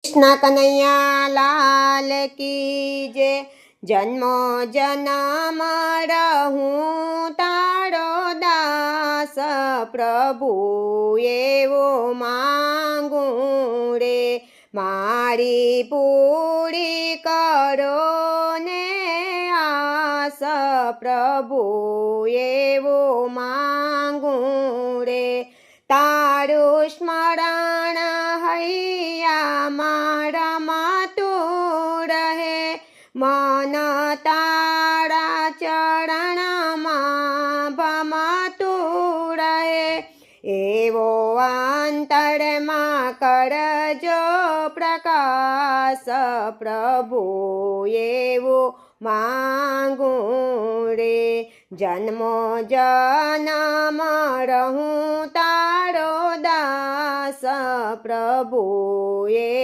कृष्ण कन्हैया लाल की जय। जन्मो जन्म रहूं तारो दास, प्रभु एवो मांगू रे। मारी पूरी करो ने आस, प्रभु एवो मांगू रे। तारू स्मरण हैया मारा मातू रहे, मन तारा चरण भमातू रहे। एवो अंतर मां करजो प्रकाश, प्रभु एवो मांगू रे। जन्मो जन्म रहूं तारो दास, प्रभु ए